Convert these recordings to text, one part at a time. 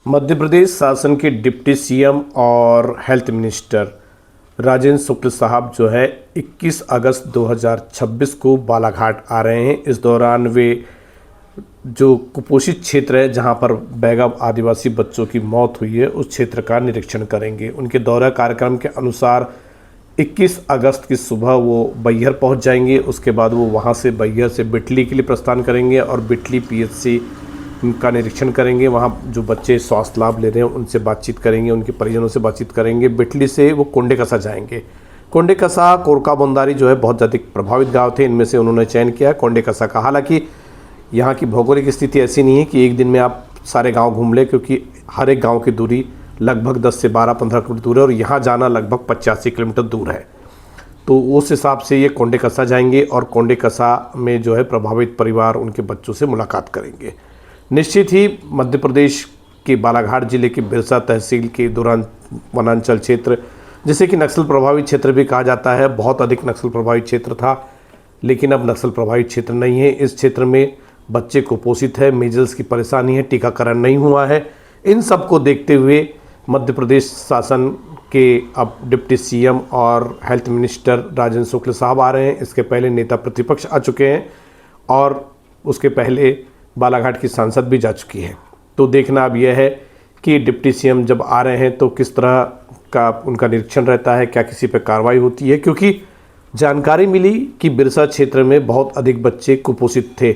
मध्य प्रदेश शासन के deputy CM और हेल्थ मिनिस्टर राजेंद्र शुक्ल साहब जो है 21 अगस्त 2026 को बालाघाट आ रहे हैं। इस दौरान वे जो कुपोषित क्षेत्र है जहां पर बैगा आदिवासी बच्चों की मौत हुई है उस क्षेत्र का निरीक्षण करेंगे। उनके दौरा कार्यक्रम के अनुसार 21 अगस्त की सुबह वो बैहर पहुंच जाएंगे। उसके बाद वो वहां से बैहर से बिटली के लिए प्रस्थान करेंगे और बिटली पीएचसी का निरीक्षण करेंगे। वहाँ जो बच्चे स्वास्थ्य लाभ ले रहे हैं उनसे बातचीत करेंगे, उनके परिजनों से बातचीत करेंगे। बिटली से वो कोंडेकसा जाएंगे। कोंडेकसा कोरका बोंदारी जो है बहुत ज़्यादा प्रभावित गांव थे, इनमें से उन्होंने चयन किया कोंडेकसा का। हालांकि यहाँ की भौगोलिक स्थिति ऐसी नहीं है कि एक दिन में आप सारे गाँव घूम लें, क्योंकि हर एक गाँव की दूरी लगभग 10 से 12-15 किलोमीटर दूर है और यहाँ जाना लगभग 85 किलोमीटर दूर है। तो उस हिसाब से ये कोंडेकसा जाएंगे और कोंडेकसा में जो है प्रभावित परिवार उनके बच्चों से मुलाकात करेंगे। निश्चित ही मध्य प्रदेश के बालाघाट जिले के बिरसा तहसील के दौरान वनांचल क्षेत्र, जिसे कि नक्सल प्रभावित क्षेत्र भी कहा जाता है, बहुत अधिक नक्सल प्रभावित क्षेत्र था, लेकिन अब नक्सल प्रभावित क्षेत्र नहीं है। इस क्षेत्र में बच्चे कुपोषित है, मीजल्स की परेशानी है, टीकाकरण नहीं हुआ है। इन सब को देखते हुए मध्य प्रदेश शासन के अब डिप्टी सीएम और हेल्थ मिनिस्टर राजेंद्र शुक्ल साहब आ रहे हैं। इसके पहले नेता प्रतिपक्ष आ चुके हैं और उसके पहले बालाघाट की सांसद भी जा चुकी है। तो देखना अब यह है कि डिप्टी सीएम जब आ रहे हैं तो किस तरह का उनका निरीक्षण रहता है, क्या किसी पर कार्रवाई होती है, क्योंकि जानकारी मिली कि बिरसा क्षेत्र में बहुत अधिक बच्चे कुपोषित थे।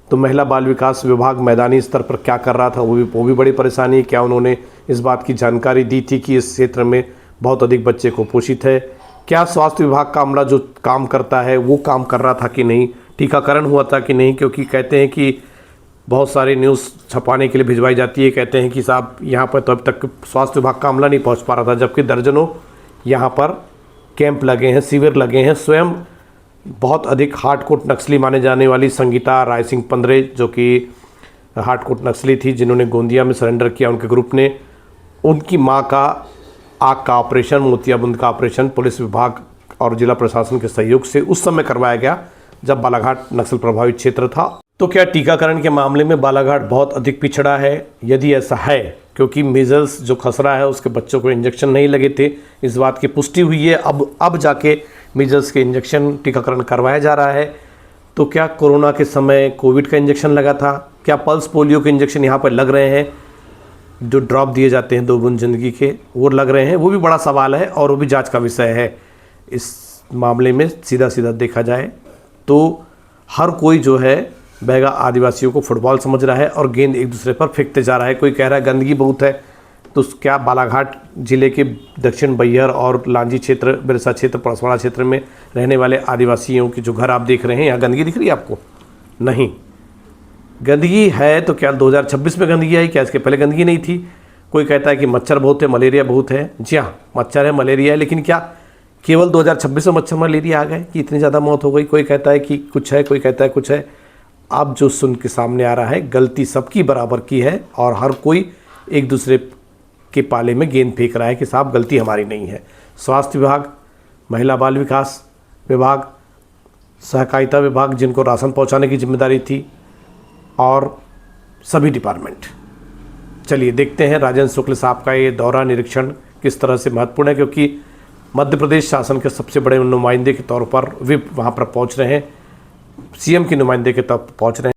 तो महिला बाल विकास विभाग मैदानी स्तर पर क्या कर रहा था वो भी बड़ी परेशानी है। क्या उन्होंने इस बात की जानकारी दी थी कि इस क्षेत्र में बहुत अधिक बच्चे कुपोषित है? क्या स्वास्थ्य विभाग का अमला जो काम करता है वो काम कर रहा था कि नहीं? टीकाकरण हुआ था कि नहीं? क्योंकि कहते हैं कि बहुत सारी न्यूज़ छपाने के लिए भिजवाई जाती है, कहते हैं कि साहब यहाँ पर तो अब तक स्वास्थ्य विभाग का अमला नहीं पहुँच पा रहा था, जबकि दर्जनों यहाँ पर कैंप लगे हैं, शिविर लगे हैं। स्वयं बहुत अधिक हार्डकोर नक्सली माने जाने वाली संगीता राय सिंह पंद्रे, जो कि हार्डकोर नक्सली थी, जिन्होंने गोंदिया में सरेंडर किया उनके ग्रुप ने, उनकी माँ का आँख का ऑपरेशन, मोतियाबिंद का ऑपरेशन पुलिस विभाग और जिला प्रशासन के सहयोग से उस समय करवाया गया जब बालाघाट नक्सल प्रभावित क्षेत्र था। तो क्या टीकाकरण के मामले में बालाघाट बहुत अधिक पिछड़ा है? यदि ऐसा है, क्योंकि मीजल्स जो खसरा है उसके बच्चों को इंजेक्शन नहीं लगे थे, इस बात की पुष्टि हुई है। अब जाके मीजल्स के इंजेक्शन टीकाकरण करवाया जा रहा है। तो क्या कोरोना के समय कोविड का इंजेक्शन लगा था? क्या पल्स पोलियो के इंजेक्शन यहाँ पर लग रहे हैं, जो ड्रॉप दिए जाते हैं 2 बूंद जिंदगी के, वो लग रहे हैं? वो भी बड़ा सवाल है और वो भी जाँच का विषय है। इस मामले में सीधा देखा जाए तो हर कोई जो है बैगा आदिवासियों को फुटबॉल समझ रहा है और गेंद एक दूसरे पर फेंकते जा रहा है। कोई कह रहा है गंदगी बहुत है, तो क्या बालाघाट जिले के दक्षिण बैहर और लांजी क्षेत्र, बिरसा क्षेत्र, पड़सवाड़ा क्षेत्र में रहने वाले आदिवासियों के जो घर आप देख रहे हैं, यहाँ गंदगी दिख रही है आपको? नहीं, गंदगी है तो क्या 2026 में गंदगी आई? क्या इसके पहले गंदगी नहीं थी? कोई कहता है कि मच्छर बहुत है, मलेरिया बहुत है। जी हाँ, मच्छर है, मलेरिया है, लेकिन क्या केवल 2026 में मच्छर मलेरिया आ गए कि इतनी ज़्यादा मौत हो गई? कोई कहता है कि कुछ है, कोई कहता है कुछ है। अब जो सुन के सामने आ रहा है, गलती सबकी बराबर की है और हर कोई एक दूसरे के पाले में गेंद फेंक रहा है कि साहब गलती हमारी नहीं है। स्वास्थ्य विभाग, महिला बाल विकास विभाग, सहकारिता विभाग, जिनको राशन पहुंचाने की जिम्मेदारी थी, और सभी डिपार्टमेंट। चलिए देखते हैं राजेंद्र शुक्ल साहब का ये दौरा निरीक्षण किस तरह से महत्वपूर्ण है, क्योंकि मध्य प्रदेश शासन के सबसे बड़े नुमाइंदे के तौर पर वे वहाँ पर पहुँच रहे हैं, सीएम के नुमाइंदे के तौर पर पहुँच रहे हैं।